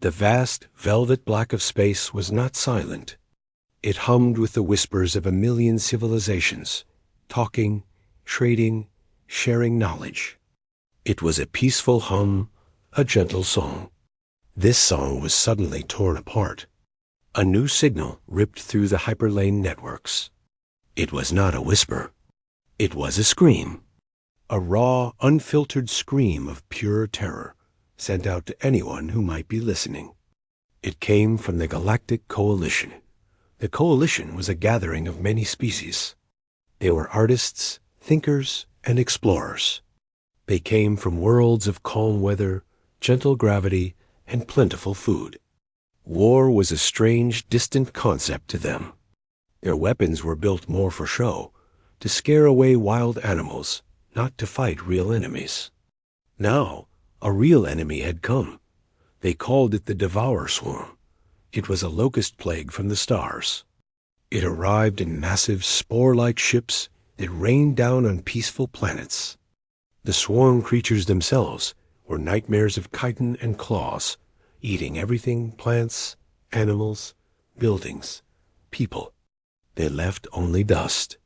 The vast, velvet black of space was not silent. It hummed with the whispers of a million civilizations, talking, trading, sharing knowledge. It was a peaceful hum, a gentle song. This song was suddenly torn apart. A new signal ripped through the hyperlane networks. It was not a whisper. It was a scream. A raw, unfiltered scream of pure terror, sent out to anyone who might be listening. It came from the Galactic Coalition. The Coalition was a gathering of many species. They were artists, thinkers, and explorers. They came from worlds of calm weather, gentle gravity, and plentiful food. War was a strange, distant concept to them. Their weapons were built more for show, to scare away wild animals, not to fight real enemies. Now, a real enemy had come. They called it the Devourer Swarm. It was a locust plague from the stars. It arrived in massive, spore-like ships that rained down on peaceful planets. The swarm creatures themselves were nightmares of chitin and claws, eating everything, plants, animals, buildings, people. They left only dust.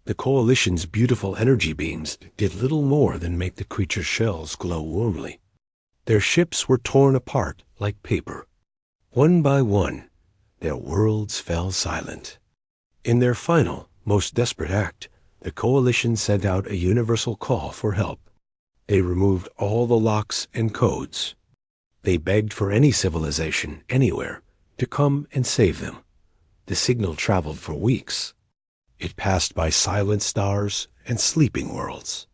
The Coalition's beautiful energy beams did little more than make the creatures' shells glow warmly. Their ships were torn apart like paper. One by one, their worlds fell silent. In their final, most desperate act, the Coalition sent out a universal call for help. They removed all the locks and codes. They begged for any civilization, anywhere, to come and save them. The signal traveled for weeks. It passed by silent stars and sleeping worlds.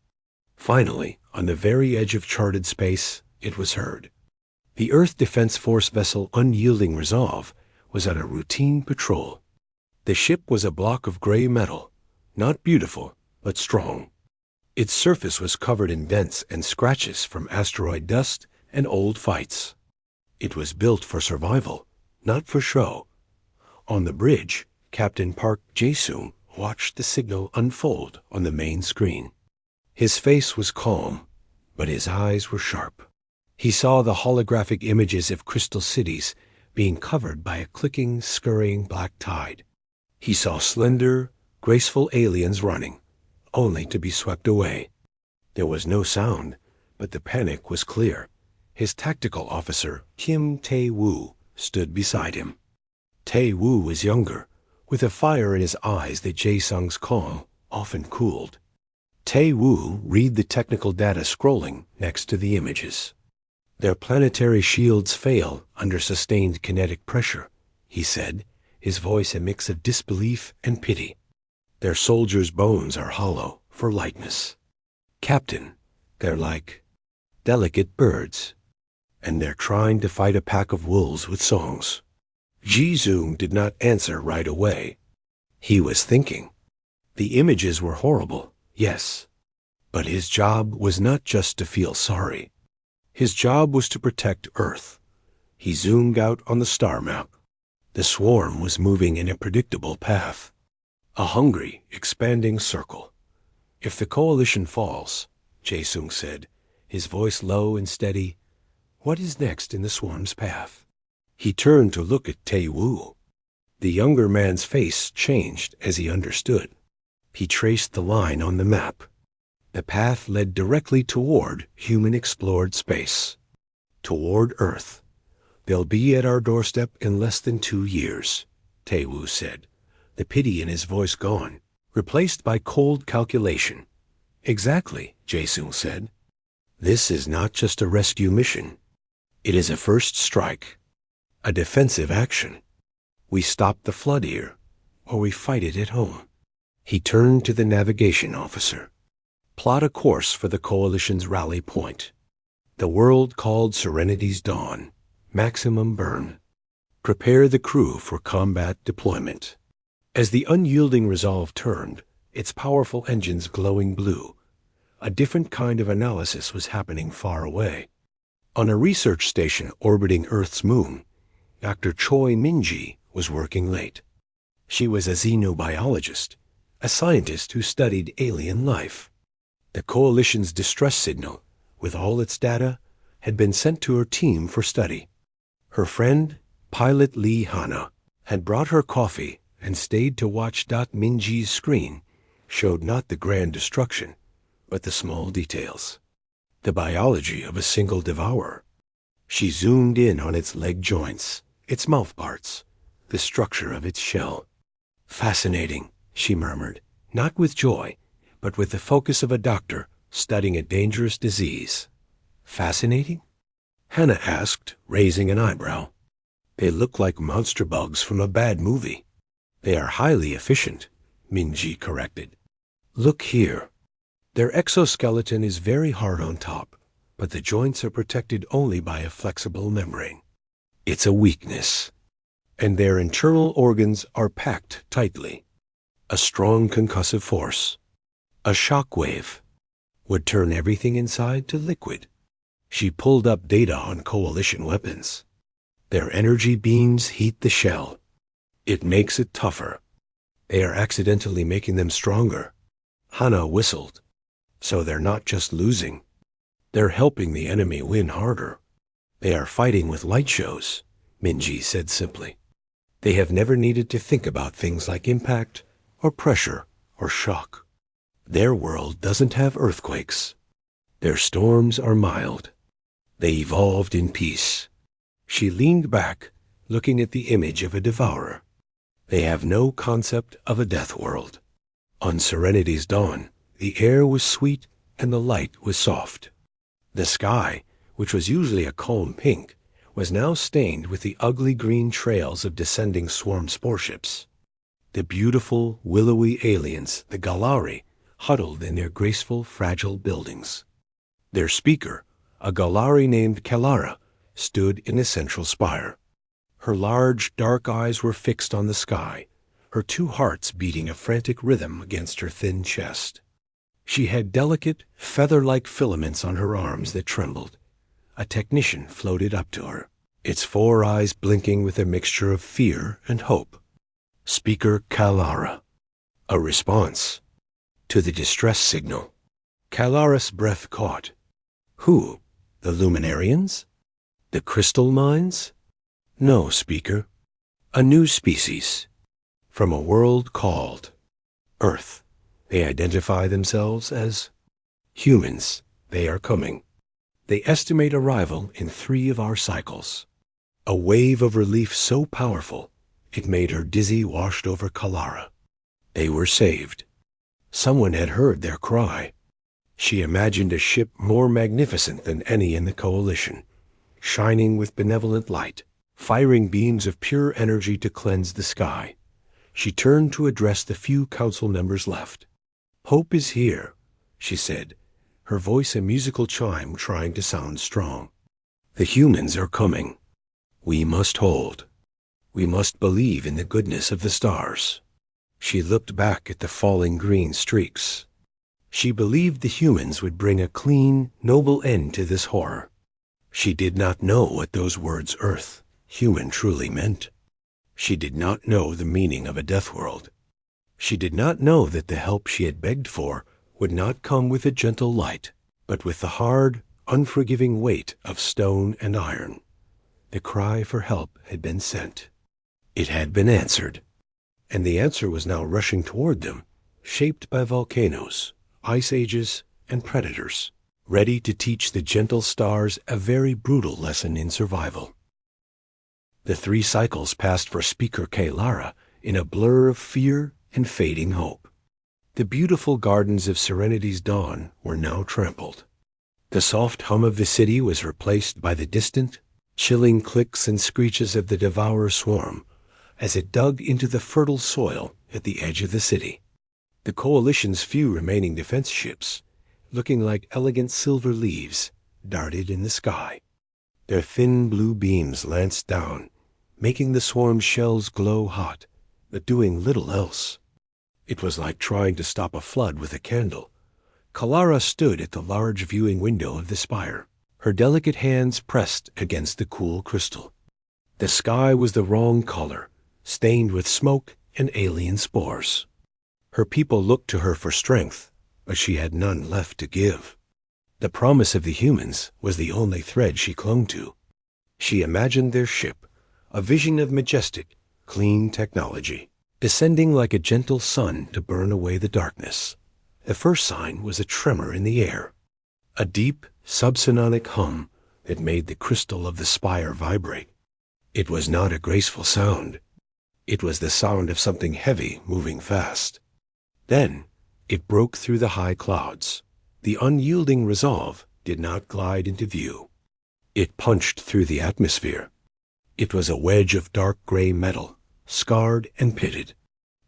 Finally, on the very edge of charted space, it was heard. The Earth Defense Force vessel Unyielding Resolve was on a routine patrol. The ship was a block of gray metal, not beautiful, but strong. Its surface was covered in dents and scratches from asteroid dust and old fights. It was built for survival, not for show. On the bridge, Captain Park Jae-sung watched the signal unfold on the main screen. His face was calm, but his eyes were sharp. He saw the holographic images of crystal cities being covered by a clicking, scurrying black tide. He saw slender, graceful aliens running, only to be swept away. There was no sound, but the panic was clear. His tactical officer, Kim Tae-woo, stood beside him. Tae-woo was younger, with a fire in his eyes that Jae-sung's calm often cooled. Tae-woo read the technical data scrolling next to the images. Their planetary shields fail under sustained kinetic pressure, he said, his voice a mix of disbelief and pity. Their soldiers' bones are hollow for lightness. Captain, they're like delicate birds, and they're trying to fight a pack of wolves with songs. Ji-zoong did not answer right away. He was thinking. The images were horrible, yes, but his job was not just to feel sorry. His job was to protect Earth. He zoomed out on the star map. The swarm was moving in a predictable path. A hungry, expanding circle. If the Coalition falls, Jae-sung said, his voice low and steady, what is next in the swarm's path? He turned to look at Tae-woo. The younger man's face changed as he understood. He traced the line on the map. The path led directly toward human-explored space. Toward Earth. They'll be at our doorstep in less than 2 years, Tae-woo said, the pity in his voice gone, replaced by cold calculation. Exactly, Jae-sung said. This is not just a rescue mission. It is a first strike, a defensive action. We stop the flood here, or we fight it at home. He turned to the navigation officer. Plot a course for the Coalition's rally point. The world called Serenity's Dawn. Maximum burn. Prepare the crew for combat deployment. As the Unyielding Resolve turned, its powerful engines glowing blue, a different kind of analysis was happening far away. On a research station orbiting Earth's moon, Dr. Choi Min-ji was working late. She was a xenobiologist, a scientist who studied alien life. The Coalition's distress signal, with all its data, had been sent to her team for study. Her friend, Pilot Lee Hana, had brought her coffee and stayed to watch. Minji's screen showed not the grand destruction, but the small details. The biology of a single devourer. She zoomed in on its leg joints, its mouth parts, the structure of its shell. Fascinating, she murmured, not with joy, but with the focus of a doctor studying a dangerous disease. Fascinating? Hannah asked, raising an eyebrow. They look like monster bugs from a bad movie. They are highly efficient, Minji corrected. Look here. Their exoskeleton is very hard on top, but the joints are protected only by a flexible membrane. It's a weakness. And their internal organs are packed tightly. A strong concussive force, a shock wave, would turn everything inside to liquid. She pulled up data on coalition weapons. Their energy beams heat the shell. It makes it tougher. They are accidentally making them stronger. Hana whistled. So they're not just losing. They're helping the enemy win harder. They are fighting with light shows, Minji said simply. They have never needed to think about things like impact or pressure or shock. Their world doesn't have earthquakes. Their storms are mild. They evolved in peace. She leaned back, looking at the image of a devourer. They have no concept of a death world. On Serenity's dawn, the air was sweet and the light was soft. The sky, which was usually a calm pink, was now stained with the ugly green trails of descending swarm sporeships. The beautiful, willowy aliens, the Galari, huddled in their graceful, fragile buildings. Their speaker, a Galari named Kalara, stood in a central spire. Her large, dark eyes were fixed on the sky, her two hearts beating a frantic rhythm against her thin chest. She had delicate, feather-like filaments on her arms that trembled. A technician floated up to her, its 4 eyes blinking with a mixture of fear and hope. Speaker Kalara. A response to the distress signal. Kalara's breath caught. Who? The Luminarians? The crystal mines? No, Speaker. A new species. From a world called Earth. They identify themselves as humans. They are coming. They estimate arrival in 3 of our cycles. A wave of relief so powerful, it made her dizzy, washed over Kalara. They were saved. Someone had heard their cry. She imagined a ship more magnificent than any in the coalition, shining with benevolent light, firing beams of pure energy to cleanse the sky. She turned to address the few council members left. Hope is here, she said, her voice a musical chime trying to sound strong. The humans are coming. We must hold. We must believe in the goodness of the stars. She looked back at the falling green streaks. She believed the humans would bring a clean, noble end to this horror. She did not know what those words Earth, human truly meant. She did not know the meaning of a death world. She did not know that the help she had begged for would not come with a gentle light, but with the hard, unforgiving weight of stone and iron. The cry for help had been sent. It had been answered. And the answer was now rushing toward them, shaped by volcanoes, ice ages, and predators, ready to teach the gentle stars a very brutal lesson in survival. The 3 cycles passed for Speaker Kalara in a blur of fear and fading hope. The beautiful gardens of Serenity's dawn were now trampled. The soft hum of the city was replaced by the distant, chilling clicks and screeches of the devourer swarm as it dug into the fertile soil at the edge of the city. The coalition's few remaining defense ships, looking like elegant silver leaves, darted in the sky. Their thin blue beams lanced down, making the swarm's shells glow hot, but doing little else. It was like trying to stop a flood with a candle. Kalara stood at the large viewing window of the spire, her delicate hands pressed against the cool crystal. The sky was the wrong color, stained with smoke and alien spores. Her people looked to her for strength, but she had none left to give. The promise of the humans was the only thread she clung to. She imagined their ship, a vision of majestic, clean technology, descending like a gentle sun to burn away the darkness. The first sign was a tremor in the air, a deep, subsonic hum that made the crystal of the spire vibrate. It was not a graceful sound. It was the sound of something heavy moving fast. Then it broke through the high clouds. The unyielding resolve did not glide into view. It punched through the atmosphere. It was a wedge of dark gray metal, scarred and pitted.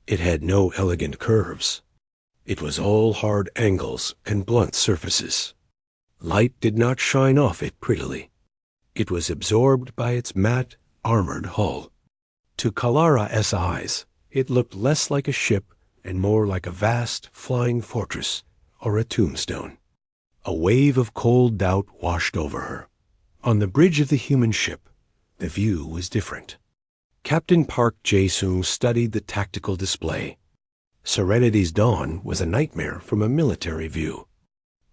It had no elegant curves. It was all hard angles and blunt surfaces. Light did not shine off it prettily. It was absorbed by its matte, armored hull. To Kalara's eyes, it looked less like a ship and more like a vast, flying fortress or a tombstone. A wave of cold doubt washed over her. On the bridge of the human ship, the view was different. Captain Park Jae-sung studied the tactical display. Serenity's dawn was a nightmare from a military view.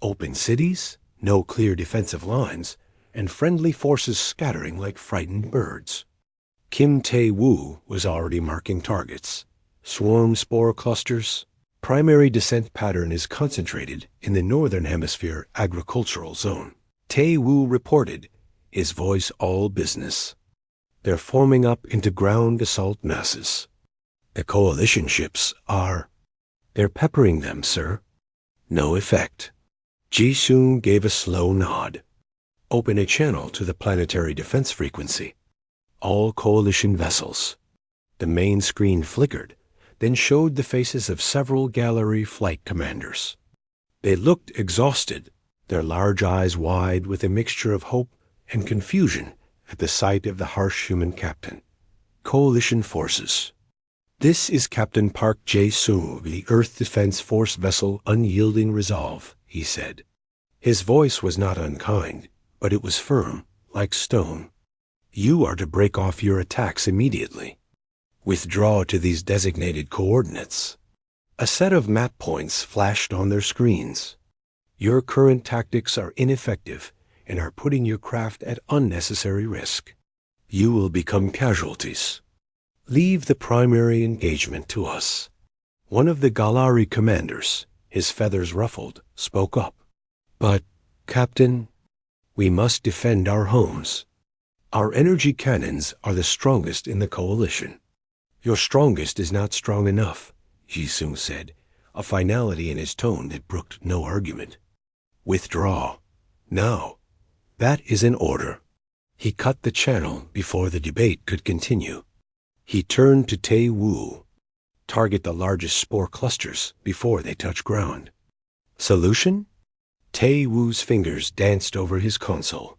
Open cities, no clear defensive lines, and friendly forces scattering like frightened birds. Kim Tae-woo was already marking targets. Swarm spore clusters. Primary descent pattern is concentrated in the Northern Hemisphere agricultural zone. Tae-woo reported, his voice all business. They're forming up into ground assault masses. The coalition ships are... They're peppering them, sir. No effect. Ji-sung gave a slow nod. Open a channel to the planetary defense frequency. All coalition vessels. The main screen flickered, then showed the faces of several gallery flight commanders. They looked exhausted, their large eyes wide with a mixture of hope and confusion at the sight of the harsh human captain. Coalition forces. This is Captain Park Jae-sung of the Earth Defense Force vessel Unyielding Resolve, he said. His voice was not unkind, but it was firm, like stone. You are to break off your attacks immediately. Withdraw to these designated coordinates. A set of map points flashed on their screens. Your current tactics are ineffective and are putting your craft at unnecessary risk. You will become casualties. Leave the primary engagement to us. One of the Galari commanders, his feathers ruffled, spoke up. But, Captain, we must defend our homes. Our energy cannons are the strongest in the coalition. Your strongest is not strong enough, Ji-sung said, a finality in his tone that brooked no argument. Withdraw. Now. That is an order. He cut the channel before the debate could continue. He turned to Tae-woo. Target the largest spore clusters before they touch ground. Solution? Tae-woo's fingers danced over his console.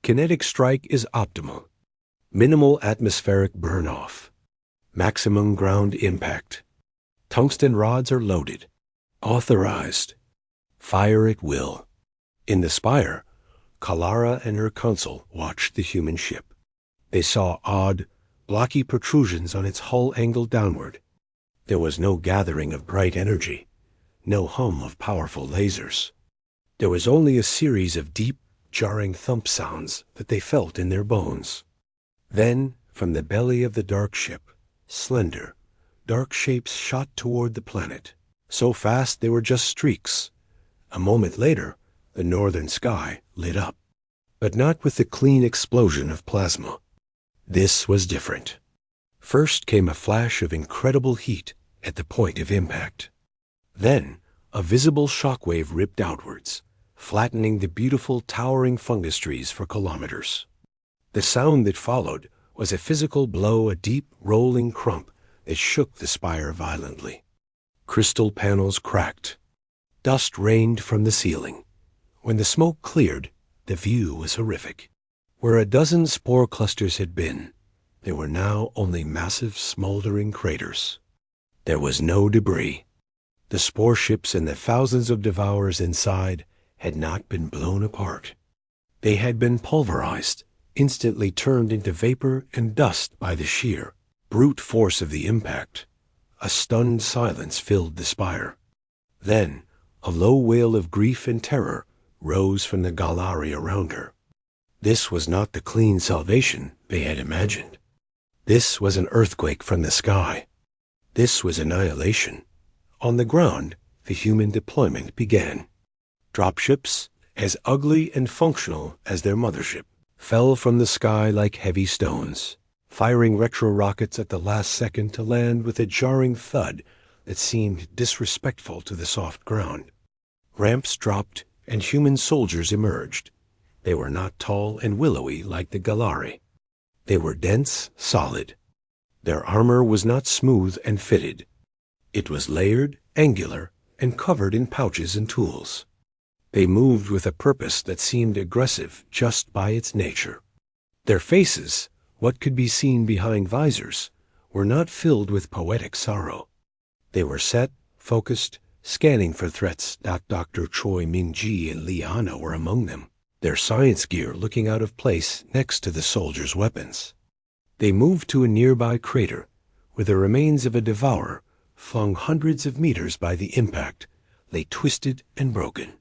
Kinetic strike is optimal. Minimal atmospheric burn-off. Maximum ground impact. Tungsten rods are loaded. Authorized. Fire at will. In the spire, Kalara and her consul watched the human ship. They saw odd, blocky protrusions on its hull angled downward. There was no gathering of bright energy, no hum of powerful lasers. There was only a series of deep, jarring thump sounds that they felt in their bones. Then, from the belly of the dark ship, slender, dark shapes shot toward the planet, so fast they were just streaks. A moment later, the northern sky lit up, but not with the clean explosion of plasma. This was different. First came a flash of incredible heat at the point of impact. Then, a visible shockwave ripped outwards, flattening the beautiful towering fungus trees for kilometers. The sound that followed was a physical blow, a deep, rolling crump that shook the spire violently. Crystal panels cracked. Dust rained from the ceiling. When the smoke cleared, the view was horrific. Where a dozen spore clusters had been, there were now only massive, smoldering craters. There was no debris. The spore ships and the thousands of devourers inside had not been blown apart. They had been pulverized, instantly turned into vapor and dust by the sheer, brute force of the impact. A stunned silence filled the spire. Then, a low wail of grief and terror rose from the Galari around her. This was not the clean salvation they had imagined. This was an earthquake from the sky. This was annihilation. On the ground, the human deployment began. Dropships, as ugly and functional as their mothership, fell from the sky like heavy stones, firing retro-rockets at the last second to land with a jarring thud that seemed disrespectful to the soft ground. Ramps dropped, and human soldiers emerged. They were not tall and willowy like the Galari. They were dense, solid. Their armor was not smooth and fitted. It was layered, angular, and covered in pouches and tools. They moved with a purpose that seemed aggressive just by its nature. Their faces, what could be seen behind visors, were not filled with poetic sorrow. They were set, focused, scanning for threats. Dr. Choi Ming-ji and Liana were among them, their science gear looking out of place next to the soldiers' weapons. They moved to a nearby crater, where the remains of a devourer, flung hundreds of meters by the impact, lay twisted and broken.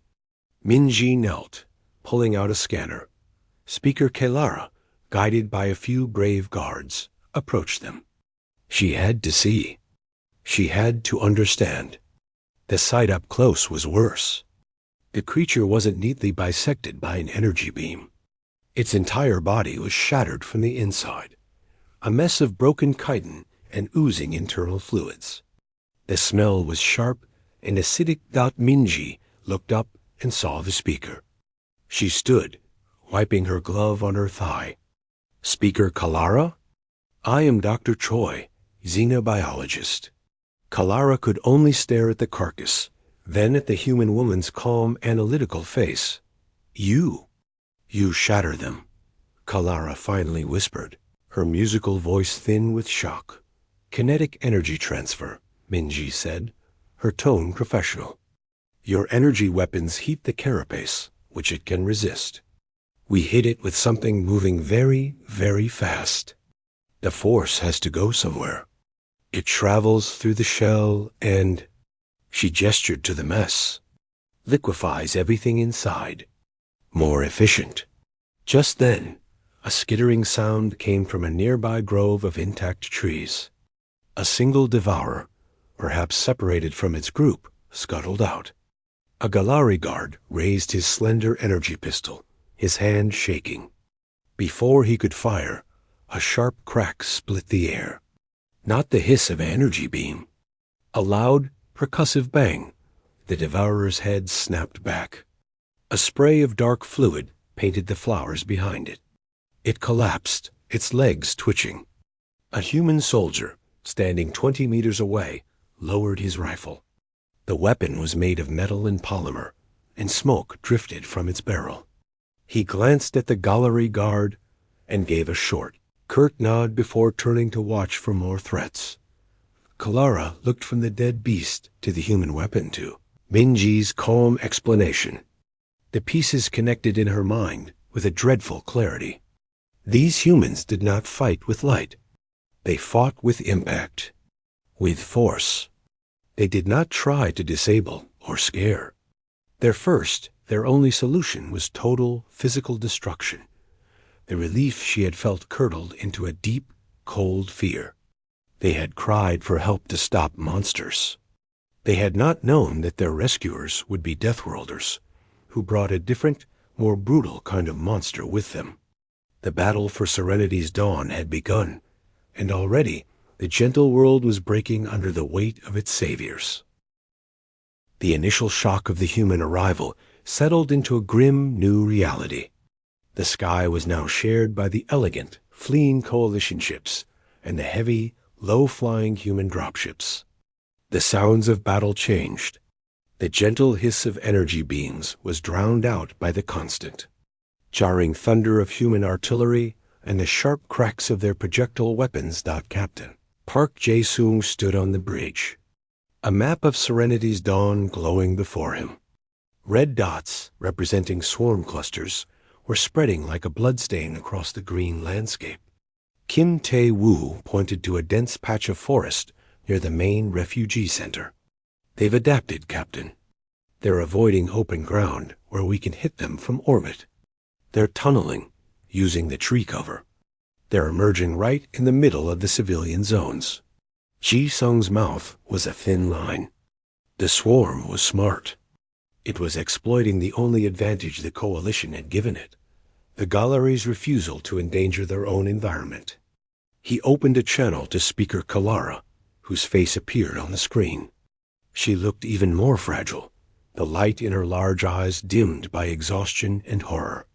Min-ji knelt, pulling out a scanner. Speaker Kelara, guided by a few brave guards, approached them. She had to see. She had to understand. The sight up close was worse. The creature wasn't neatly bisected by an energy beam. Its entire body was shattered from the inside, a mess of broken chitin and oozing internal fluids. The smell was sharp and acidic. Min-ji looked up and saw the speaker. She stood, wiping her glove on her thigh. Speaker Kalara? I am Dr. Choi, xenobiologist. Kalara could only stare at the carcass, then at the human woman's calm, analytical face. You shatter them, Kalara finally whispered, her musical voice thin with shock. Kinetic energy transfer, Min-ji said, her tone professional. Your energy weapons heat the carapace, which it can resist. We hit it with something moving very, very fast. The force has to go somewhere. It travels through the shell and, she gestured to the mess, liquefies everything inside. More efficient. Just then, a skittering sound came from a nearby grove of intact trees. A single devourer, perhaps separated from its group, scuttled out. A Galari guard raised his slender energy pistol, his hand shaking. Before he could fire, a sharp crack split the air. Not the hiss of an energy beam. A loud, percussive bang. The devourer's head snapped back. A spray of dark fluid painted the flowers behind it. It collapsed, its legs twitching. A human soldier, standing 20 meters away, lowered his rifle. The weapon was made of metal and polymer, and smoke drifted from its barrel. He glanced at the Gallery guard and gave a short, curt nod before turning to watch for more threats. Kalara looked from the dead beast to the human weapon to Min-ji's calm explanation. The pieces connected in her mind with a dreadful clarity. These humans did not fight with light. They fought with impact, with force. They did not try to disable or scare. Their only solution was total physical destruction. The relief she had felt curdled into a deep, cold fear. They had cried for help to stop monsters. They had not known that their rescuers would be Deathworlders, who brought a different, more brutal kind of monster with them. The battle for Serenity's dawn had begun, and already the gentle world was breaking under the weight of its saviors. The initial shock of the human arrival settled into a grim new reality. The sky was now shared by the elegant, fleeing coalition ships and the heavy, low-flying human dropships. The sounds of battle changed. The gentle hiss of energy beams was drowned out by the constant, jarring thunder of human artillery and the sharp cracks of their projectile weapons. Captain Park Jae-sung stood on the bridge, a map of Serenity's dawn glowing before him. Red dots, representing swarm clusters, were spreading like a bloodstain across the green landscape. Kim Tae-woo pointed to a dense patch of forest near the main refugee center. They've adapted, Captain. They're avoiding open ground where we can hit them from orbit. They're tunneling, using the tree cover. They're emerging right in the middle of the civilian zones. Ji-sung's mouth was a thin line. The swarm was smart. It was exploiting the only advantage the coalition had given it, the Galari's refusal to endanger their own environment. He opened a channel to Speaker Kalara, whose face appeared on the screen. She looked even more fragile, the light in her large eyes dimmed by exhaustion and horror.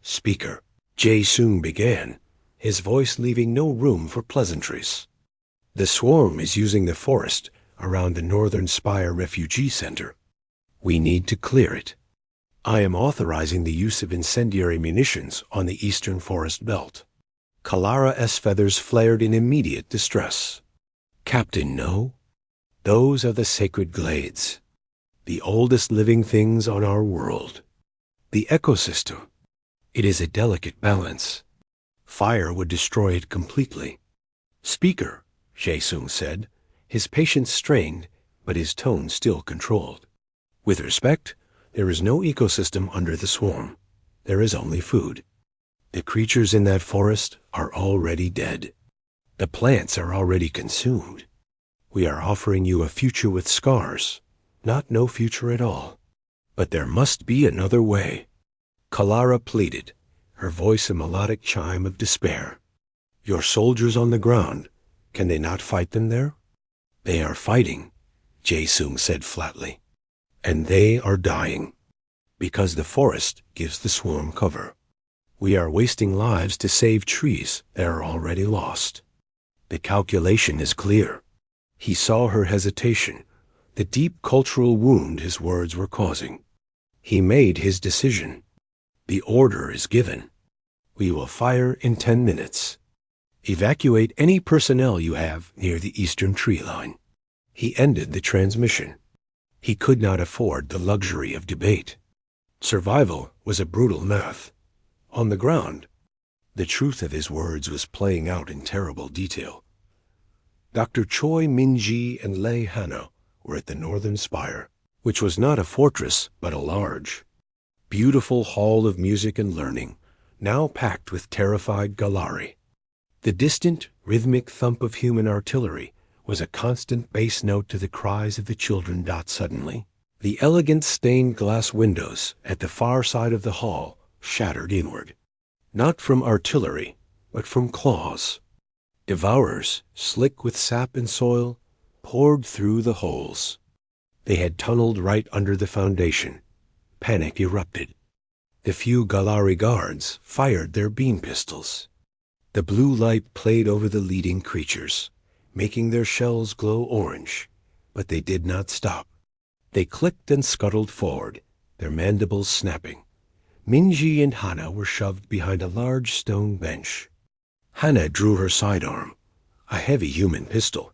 "Speaker," Jae-sung began, his voice leaving no room for pleasantries. "The swarm is using the forest around the Northern Spire Refugee Center. We need to clear it. I am authorizing the use of incendiary munitions on the eastern forest belt." Kalara's feathers flared in immediate distress. "Captain, no. Those are the sacred glades, the oldest living things on our world. The ecosystem. It is a delicate balance. Fire would destroy it completely." "Speaker," Jae-sung said, his patience strained, but his tone still controlled. "With respect, there is no ecosystem under the swarm. There is only food. The creatures in that forest are already dead. The plants are already consumed. We are offering you a future with scars, not no future at all. But there must be another way." Kalara pleaded, her voice a melodic chime of despair. "Your soldiers on the ground, can they not fight them there?" "They are fighting," Jae-sung said flatly. "And they are dying, because the forest gives the swarm cover. We are wasting lives to save trees that are already lost. The calculation is clear." He saw her hesitation, the deep cultural wound his words were causing. He made his decision. "The order is given. We will fire in 10 minutes. Evacuate any personnel you have near the eastern tree line." He ended the transmission. He could not afford the luxury of debate. Survival was a brutal math. On the ground, the truth of his words was playing out in terrible detail. Dr. Choi Min-ji and Lei Hana were at the Northern Spire, which was not a fortress but a large, beautiful hall of music and learning, now packed with terrified Galari. The distant, rhythmic thump of human artillery was a constant bass note to the cries of the children. Suddenly, the elegant stained glass windows at the far side of the hall shattered inward, not from artillery, but from claws. Devourers, slick with sap and soil, poured through the holes. They had tunneled right under the foundation. Panic erupted. The few Galari guards fired their beam pistols. The blue light played over the leading creatures, making their shells glow orange, but they did not stop. They clicked and scuttled forward, their mandibles snapping. Min-ji and Hana were shoved behind a large stone bench. Hana drew her sidearm, a heavy human pistol.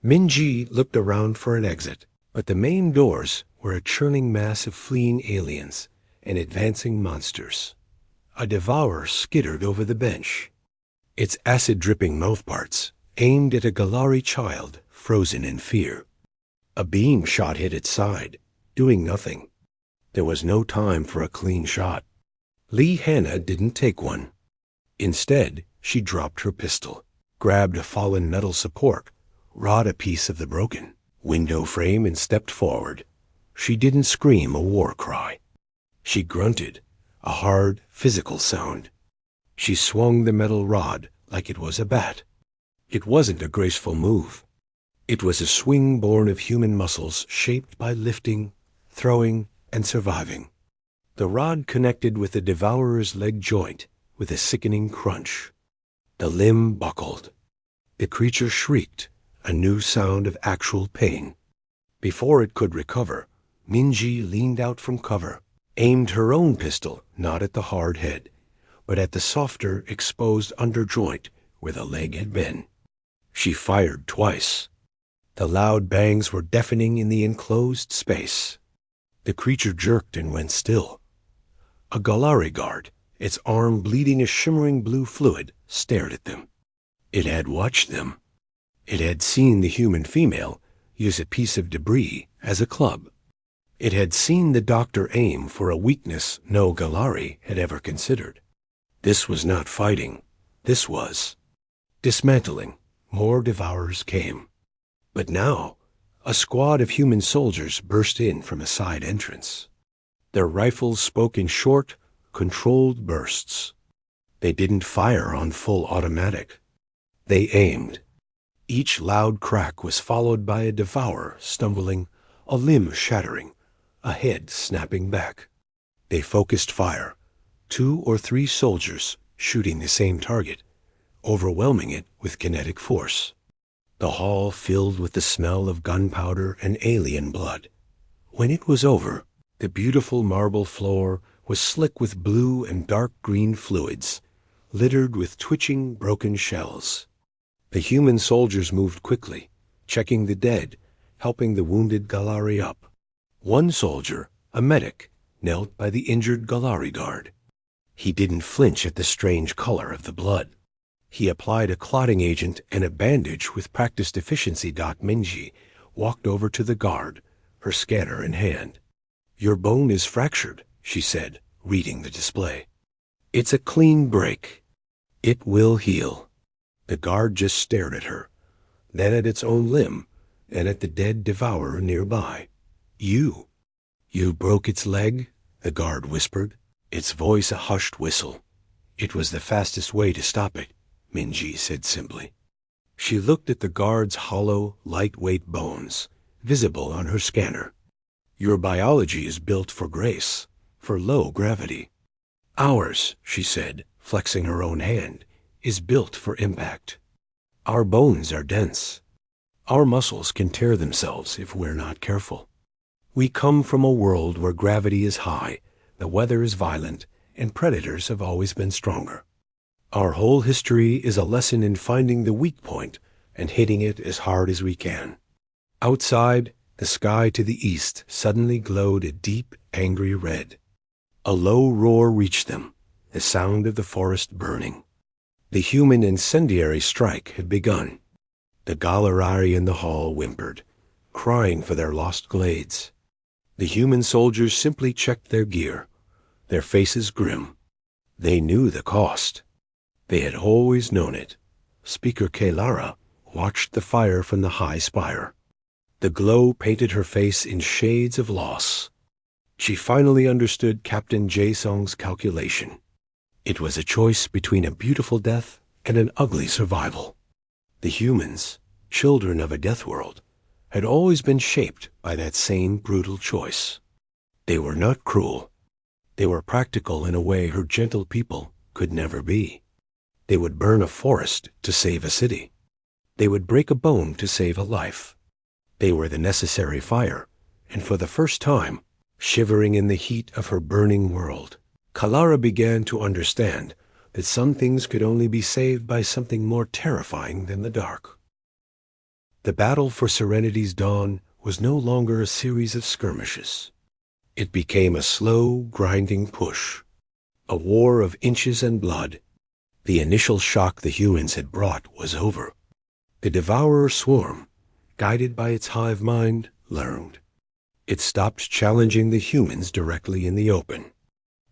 Min-ji looked around for an exit, but the main doors were a churning mass of fleeing aliens and advancing monsters. A devourer skittered over the bench, its acid-dripping mouthparts aimed at a Galari child frozen in fear. A beam shot hit its side, doing nothing. There was no time for a clean shot. Lee Hana didn't take one. Instead, she dropped her pistol, grabbed a fallen metal support, rawed a piece of the broken window frame, and stepped forward. She didn't scream a war cry. She grunted, a hard, physical sound. She swung the metal rod like it was a bat. It wasn't a graceful move. It was a swing born of human muscles shaped by lifting, throwing, and surviving. The rod connected with the devourer's leg joint with a sickening crunch. The limb buckled. The creature shrieked, a new sound of actual pain. Before it could recover, Min-ji leaned out from cover, aimed her own pistol not at the hard head, but at the softer, exposed underjoint where the leg had been. She fired twice. The loud bangs were deafening in the enclosed space. The creature jerked and went still. A Galari guard, its arm bleeding a shimmering blue fluid, stared at them. It had watched them. It had seen the human female use a piece of debris as a club. It had seen the doctor aim for a weakness no Galari had ever considered. This was not fighting. This was dismantling. More devourers came. But now, a squad of human soldiers burst in from a side entrance. Their rifles spoke in short, controlled bursts. They didn't fire on full automatic. They aimed. Each loud crack was followed by a devourer stumbling, a limb shattering, a head snapping back. They focused fire, 2 or 3 soldiers shooting the same target, overwhelming it with kinetic force. The hall filled with the smell of gunpowder and alien blood. When it was over, the beautiful marble floor was slick with blue and dark green fluids, littered with twitching, broken shells. The human soldiers moved quickly, checking the dead, helping the wounded Galari up. One soldier, a medic, knelt by the injured Galari guard. He didn't flinch at the strange color of the blood. He applied a clotting agent and a bandage with practiced efficiency. Minji walked over to the guard, her scanner in hand. "Your bone is fractured," she said, reading the display. "It's a clean break. It will heal." The guard just stared at her, then at its own limb, and at the dead devourer nearby. You broke its leg?" the guard whispered, its voice a hushed whistle. "It was the fastest way to stop it," Minji said simply. She looked at the guard's hollow, lightweight bones, visible on her scanner. "Your biology is built for grace, for low gravity. Ours," she said, flexing her own hand, "is built for impact. Our bones are dense. Our muscles can tear themselves if we're not careful. We come from a world where gravity is high, the weather is violent, and predators have always been stronger. Our whole history is a lesson in finding the weak point and hitting it as hard as we can." Outside, the sky to the east suddenly glowed a deep, angry red. A low roar reached them, the sound of the forest burning. The human incendiary strike had begun. The Galarari in the hall whimpered, crying for their lost glades. The human soldiers simply checked their gear, their faces grim. They knew the cost. They had always known it. Speaker Kelara watched the fire from the high spire. The glow painted her face in shades of loss. She finally understood Captain Jae-sung's calculation. It was a choice between a beautiful death and an ugly survival. The humans, children of a death world, had always been shaped by that same brutal choice. They were not cruel. They were practical in a way her gentle people could never be. They would burn a forest to save a city. They would break a bone to save a life. They were the necessary fire, and for the first time, shivering in the heat of her burning world, Kalara began to understand that some things could only be saved by something more terrifying than the dark. The battle for Serenity's dawn was no longer a series of skirmishes. It became a slow, grinding push, a war of inches and blood. The initial shock the humans had brought was over. The devourer swarm, guided by its hive mind, learned. It stopped challenging the humans directly in the open.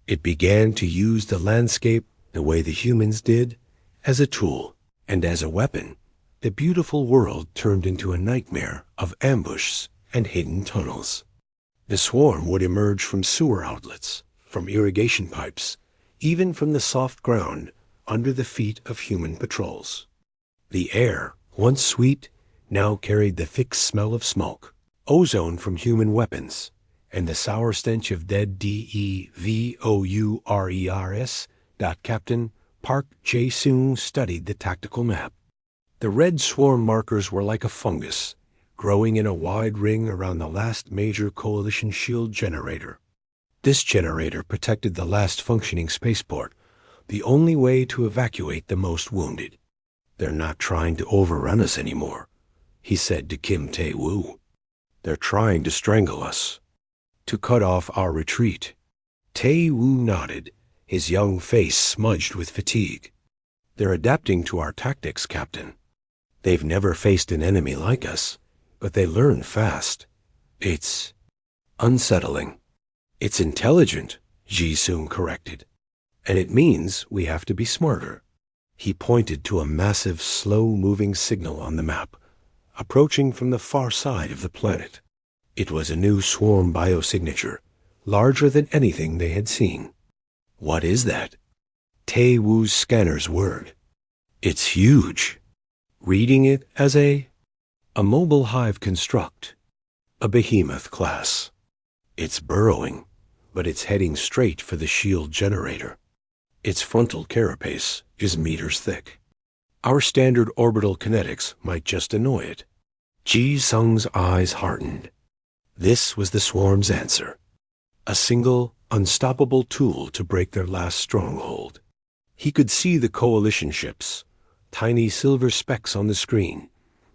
It began to use the landscape the way the humans did, as a tool, and as a weapon. The beautiful world turned into a nightmare of ambushes and hidden tunnels. The swarm would emerge from sewer outlets, from irrigation pipes, even from the soft ground under the feet of human patrols. The air, once sweet, now carried the thick smell of smoke, ozone from human weapons, and the sour stench of dead Devours. Captain Park Jae-sung studied the tactical map. The red swarm markers were like a fungus, growing in a wide ring around the last major coalition shield generator. This generator protected the last functioning spaceport, the only way to evacuate the most wounded. "They're not trying to overrun us anymore," he said to Kim Tae-woo. "They're trying to strangle us, to cut off our retreat." Tae-woo nodded, his young face smudged with fatigue. "They're adapting to our tactics, Captain. They've never faced an enemy like us, but they learn fast. It's unsettling." "It's intelligent," Ji-sung corrected. And it means we have to be smarter. He pointed to a massive, slow-moving signal on the map, approaching from the far side of the planet. It was a new swarm biosignature, larger than anything they had seen. What is that? Tae Woo's scanners whirred. It's huge. Reading it as a mobile hive construct, a behemoth class. It's burrowing, but it's heading straight for the shield generator. Its frontal carapace is meters thick. Our standard orbital kinetics might just annoy it. Ji Sung's eyes hardened. This was the swarm's answer. A single, unstoppable tool to break their last stronghold. He could see the coalition ships, tiny silver specks on the screen,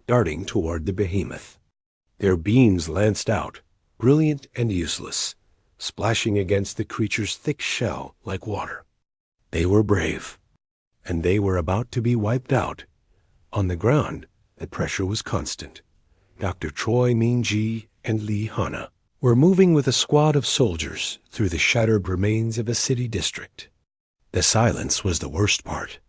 darting toward the behemoth. Their beams lanced out, brilliant and useless, splashing against the creature's thick shell like water. They were brave, and they were about to be wiped out. On the ground, the pressure was constant. Dr. Choi Min-ji and Lee Hana were moving with a squad of soldiers through the shattered remains of a city district. The silence was the worst part.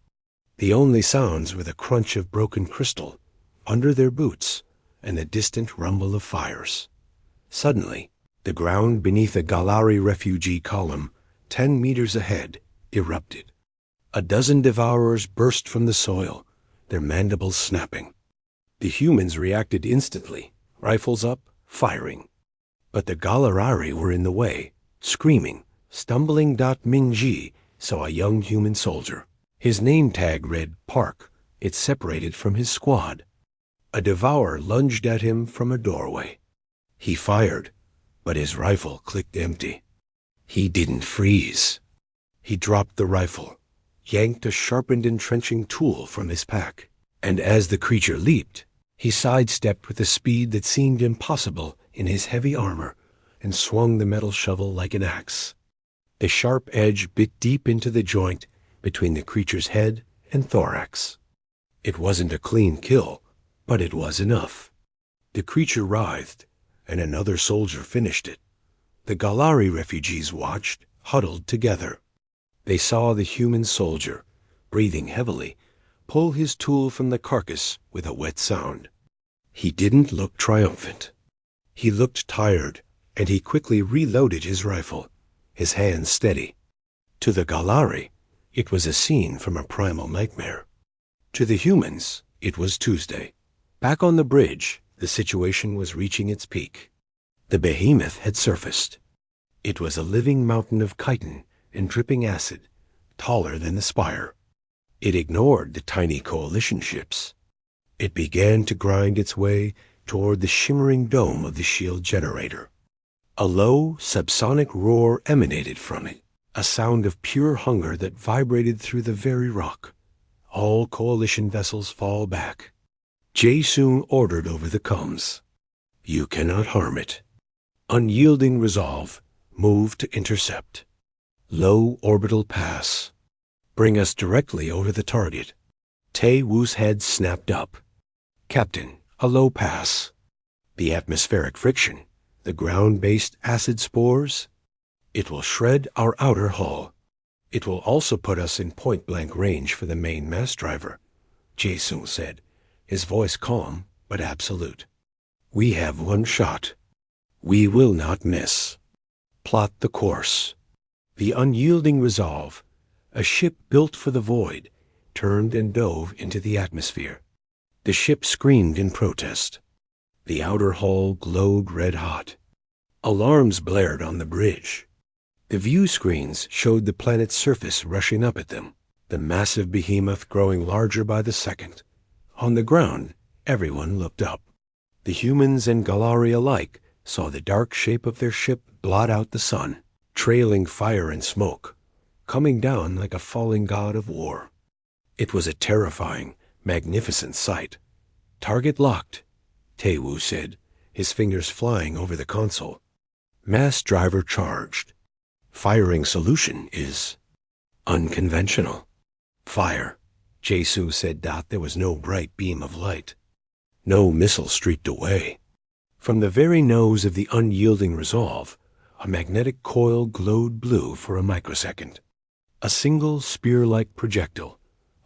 The only sounds were the crunch of broken crystal under their boots and the distant rumble of fires. Suddenly, the ground beneath a Galari refugee column, 10 meters ahead, erupted. A dozen devourers burst from the soil, their mandibles snapping. The humans reacted instantly, rifles up, firing. But the Galarari were in the way, screaming, stumbling. Ming-ji saw a young human soldier. His name tag read Park. It separated from his squad. A devourer lunged at him from a doorway. He fired, but his rifle clicked empty. He didn't freeze. He dropped the rifle, yanked a sharpened entrenching tool from his pack, and as the creature leaped, he sidestepped with a speed that seemed impossible in his heavy armor and swung the metal shovel like an axe. The sharp edge bit deep into the joint between the creature's head and thorax. It wasn't a clean kill, but it was enough. The creature writhed, and another soldier finished it. The Galari refugees watched, huddled together. They saw the human soldier, breathing heavily, pull his tool from the carcass with a wet sound. He didn't look triumphant. He looked tired, and he quickly reloaded his rifle, his hands steady. To the Galari, it was a scene from a primal nightmare. To the humans, it was Tuesday. Back on the bridge, the situation was reaching its peak. The behemoth had surfaced. It was a living mountain of chitin and dripping acid, taller than the spire. It ignored the tiny coalition ships. It began to grind its way toward the shimmering dome of the shield generator. A low, subsonic roar emanated from it, a sound of pure hunger that vibrated through the very rock. All coalition vessels fall back. Jae-sung ordered over the comms. You cannot harm it. Unyielding resolve. Move to intercept. Low orbital pass. Bring us directly over the target. Tae Woo's head snapped up. Captain, a low pass. The atmospheric friction, the ground-based acid spores. It will shred our outer hull. It will also put us in point-blank range for the main mass driver, Jae-sung said, his voice calm but absolute. We have one shot. We will not miss. Plot the course. The unyielding resolve, a ship built for the void, turned and dove into the atmosphere. The ship screamed in protest. The outer hull glowed red-hot. Alarms blared on the bridge. The view screens showed the planet's surface rushing up at them, the massive behemoth growing larger by the second. On the ground, everyone looked up. The humans and Galari alike saw the dark shape of their ship blot out the sun, trailing fire and smoke, coming down like a falling god of war. It was a terrifying, magnificent sight. Target locked, Tae Woo said, his fingers flying over the console. Mass driver charged. Firing solution is unconventional. Fire, Jae-sung said. There was no bright beam of light. No missile streaked away. From the very nose of the unyielding resolve, a magnetic coil glowed blue for a microsecond. A single spear-like projectile,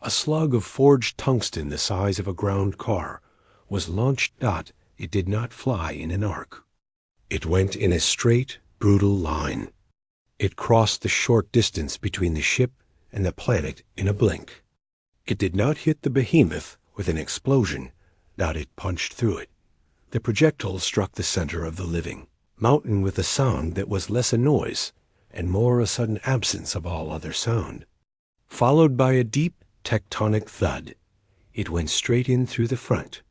a slug of forged tungsten the size of a ground car, was launched. It did not fly in an arc. It went in a straight, brutal line. It crossed the short distance between the ship and the planet in a blink. It did not hit the behemoth with an explosion. It punched through it. The projectile struck the center of the living mountain with a sound that was less a noise and more a sudden absence of all other sound. Followed by a deep tectonic thud, it went straight in through the front,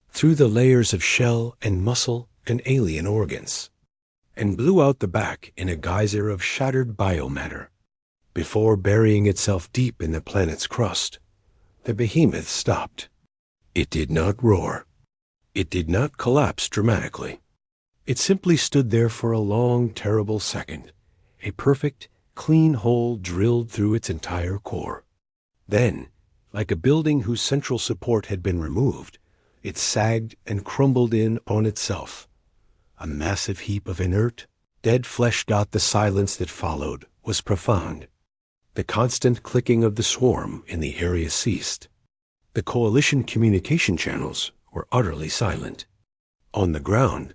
through the layers of shell and muscle and alien organs, and blew out the back in a geyser of shattered biomatter. Before burying itself deep in the planet's crust, the behemoth stopped. It did not roar. It did not collapse dramatically. It simply stood there for a long, terrible second, a perfect, clean hole drilled through its entire core. Then, like a building whose central support had been removed, it sagged and crumbled in on itself. A massive heap of inert, dead flesh. The silence that followed was profound. The constant clicking of the swarm in the area ceased. The coalition communication channels were utterly silent. On the ground,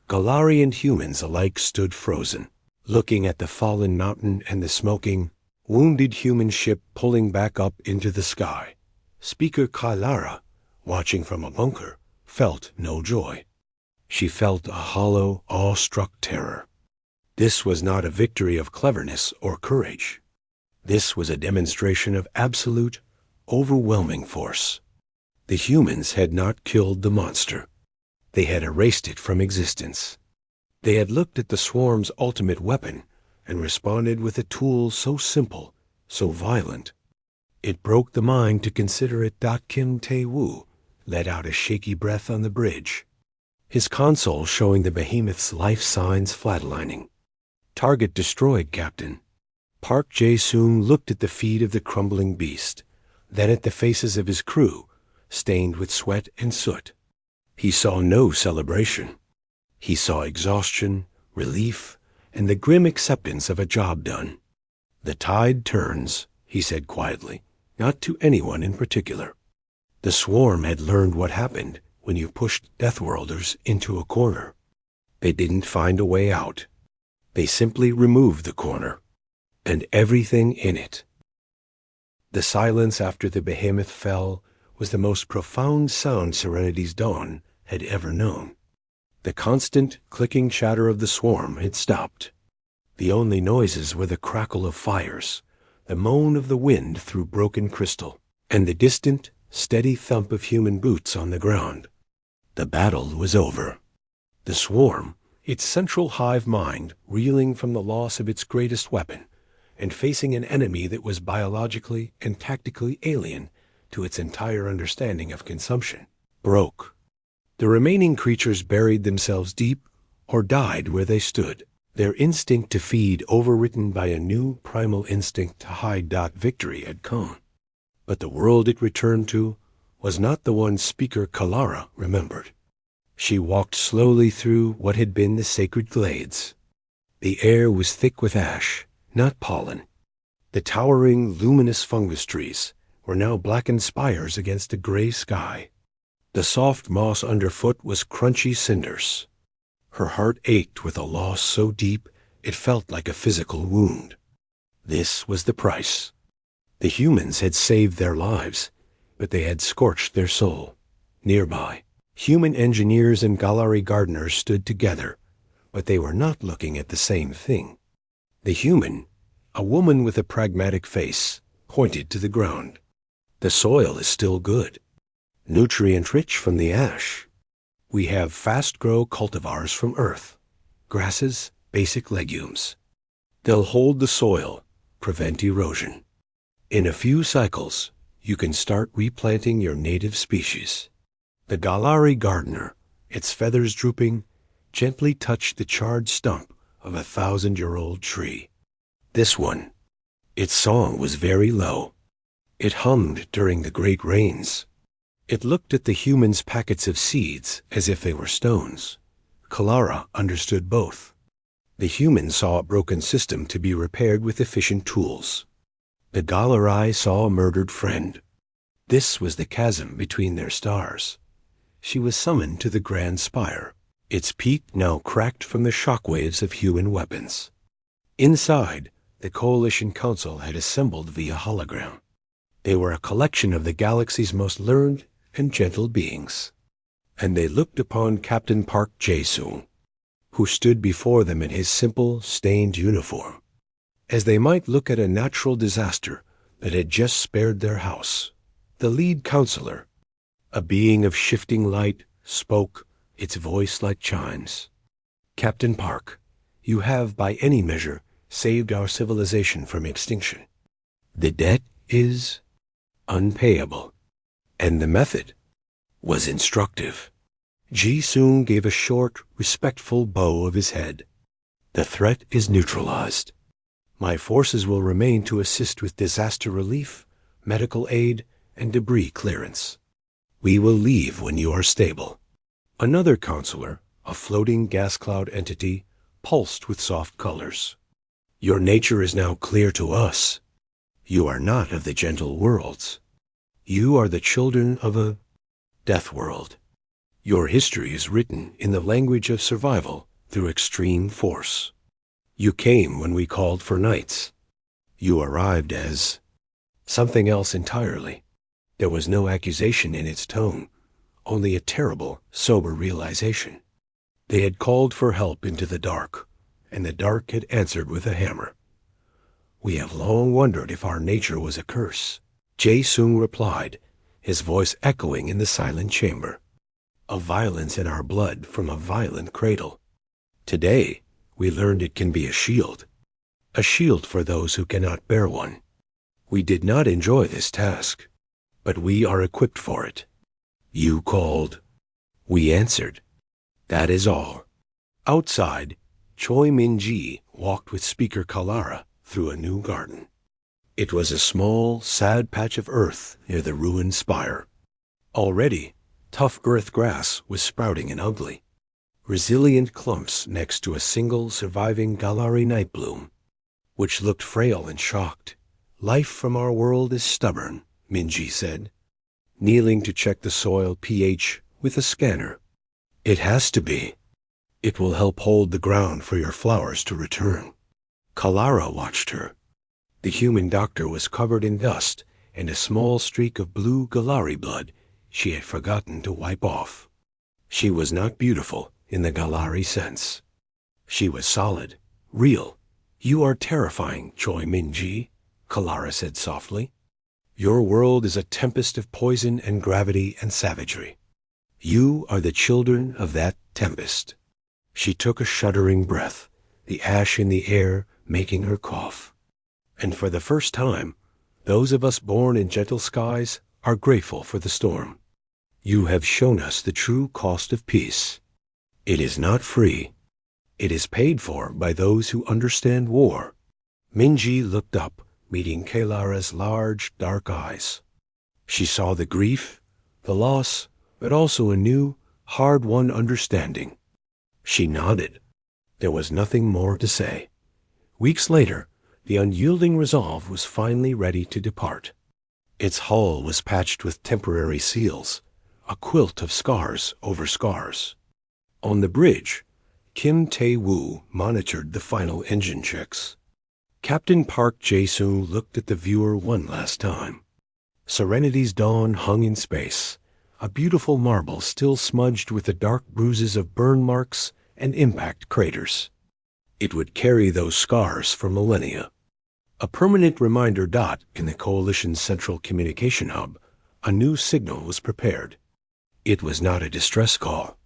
Galari and humans alike stood frozen, looking at the fallen mountain and the smoking, wounded human ship pulling back up into the sky. Speaker Kalara, watching from a bunker, felt no joy. She felt a hollow, awe-struck terror. This was not a victory of cleverness or courage. This was a demonstration of absolute, overwhelming force. The humans had not killed the monster. They had erased it from existence. They had looked at the swarm's ultimate weapon and responded with a tool so simple, so violent. It broke the mind to consider it. Kim Tae-woo let out a shaky breath on the bridge, his console showing the behemoth's life signs flatlining. Target destroyed, Captain. Park Jae-sung looked at the feet of the crumbling beast, then at the faces of his crew, stained with sweat and soot. He saw no celebration. He saw exhaustion, relief, and the grim acceptance of a job done. The tide turns, he said quietly, not to anyone in particular. The swarm had learned what happened when you pushed Deathworlders into a corner. They didn't find a way out. They simply removed the corner, and everything in it. The silence after the behemoth fell was the most profound sound Serenity's dawn had ever known. The constant clicking chatter of the swarm had stopped. The only noises were the crackle of fires, the moan of the wind through broken crystal, and the distant, steady thump of human boots on the ground. The battle was over. The swarm, its central hive mind reeling from the loss of its greatest weapon, and facing an enemy that was biologically and tactically alien to its entire understanding of consumption, broke. The remaining creatures buried themselves deep or died where they stood, their instinct to feed overwritten by a new primal instinct to hide. Victory had come. But the world it returned to was not the one Speaker Kalara remembered. She walked slowly through what had been the sacred glades. The air was thick with ash, not pollen. The towering, luminous fungus trees were now blackened spires against a gray sky. The soft moss underfoot was crunchy cinders. Her heart ached with a loss so deep it felt like a physical wound. This was the price. The humans had saved their lives, but they had scorched their soul. Nearby, human engineers and Galari gardeners stood together, but they were not looking at the same thing. The human, a woman with a pragmatic face, pointed to the ground. The soil is still good, nutrient-rich from the ash. We have fast-grow cultivars from earth, grasses, basic legumes. They'll hold the soil, prevent erosion. In a few cycles, you can start replanting your native species. The Galari gardener, its feathers drooping, gently touched the charred stump of a 1,000-year-old tree. This one, its song was very low. It hummed during the great rains. It looked at the humans' packets of seeds as if they were stones. Kalara understood both. The humans saw a broken system to be repaired with efficient tools. The Galarai saw a murdered friend. This was the chasm between their stars. She was summoned to the Grand Spire, its peak now cracked from the shockwaves of human weapons. Inside, the Coalition Council had assembled via hologram. They were a collection of the galaxy's most learned and gentle beings. And they looked upon Captain Park Jae-sung, who stood before them in his simple, stained uniform, as they might look at a natural disaster that had just spared their house. The lead counselor, a being of shifting light, spoke, its voice like chimes. Captain Park, you have, by any measure, saved our civilization from extinction. The debt is unpayable, and the method was instructive. Ji-sung gave a short, respectful bow of his head. The threat is neutralized. My forces will remain to assist with disaster relief, medical aid, and debris clearance. We will leave when you are stable. Another counselor, a floating gas cloud entity, pulsed with soft colors. Your nature is now clear to us. You are not of the gentle worlds. You are the children of a death world. Your history is written in the language of survival through extreme force. You came when we called for knights. You arrived as something else entirely. There was no accusation in its tone, only a terrible, sober realization. They had called for help into the dark, and the dark had answered with a hammer. We have long wondered if our nature was a curse. Jae-sung replied, his voice echoing in the silent chamber. A violence in our blood from a violent cradle. Today, we learned it can be a shield for those who cannot bear one. We did not enjoy this task, but we are equipped for it. You called. We answered. That is all. Outside, Choi Min-ji walked with Speaker Kalara through a new garden. It was a small, sad patch of earth near the ruined spire. Already, tough earth grass was sprouting and ugly, resilient clumps next to a single surviving Galari night bloom, which looked frail and shocked. Life from our world is stubborn, Min-ji said, kneeling to check the soil pH with a scanner. It has to be. It will help hold the ground for your flowers to return. Kalara watched her. The human doctor was covered in dust and a small streak of blue Galari blood she had forgotten to wipe off. She was not beautiful in the Galari sense. She was solid, real. You are terrifying, Choi Min-ji, Kalara said softly. Your world is a tempest of poison and gravity and savagery. You are the children of that tempest. She took a shuddering breath, the ash in the air making her cough. And for the first time, those of us born in gentle skies are grateful for the storm. You have shown us the true cost of peace. It is not free. It is paid for by those who understand war. Min-ji looked up, meeting Kalara's large, dark eyes. She saw the grief, the loss, but also a new, hard-won understanding. She nodded. There was nothing more to say. Weeks later, the unyielding resolve was finally ready to depart. Its hull was patched with temporary seals, a quilt of scars over scars. On the bridge, Kim Tae-woo monitored the final engine checks. Captain Park Jae-sung looked at the viewer one last time. Serenity's dawn hung in space, a beautiful marble still smudged with the dark bruises of burn marks and impact craters. It would carry those scars for millennia. A permanent reminder dot in the Coalition's central communication hub, a new signal was prepared. It was not a distress call.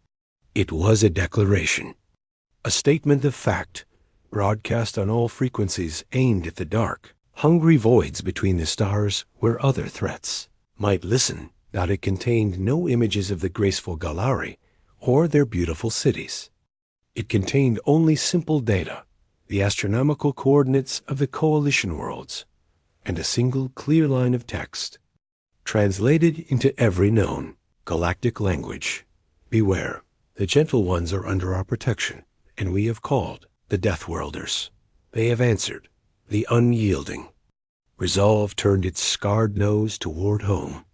It was a declaration. A statement of fact, broadcast on all frequencies aimed at the dark, hungry voids between the stars where other threats might listen, that it contained no images of the graceful Galari or their beautiful cities. It contained only simple data, the astronomical coordinates of the Coalition worlds, and a single clear line of text, translated into every known galactic language. Beware, the gentle ones are under our protection, and we have called the Deathworlders. They have answered, the unyielding. Resolve turned its scarred nose toward home.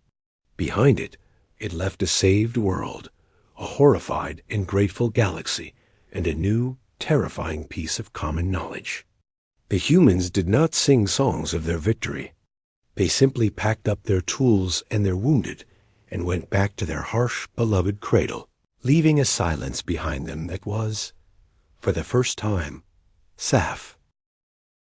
Behind it, it left a saved world, a horrified and grateful galaxy, and a new, terrifying piece of common knowledge. The humans did not sing songs of their victory. They simply packed up their tools and their wounded and went back to their harsh, beloved cradle, leaving a silence behind them that was, for the first time, Saf.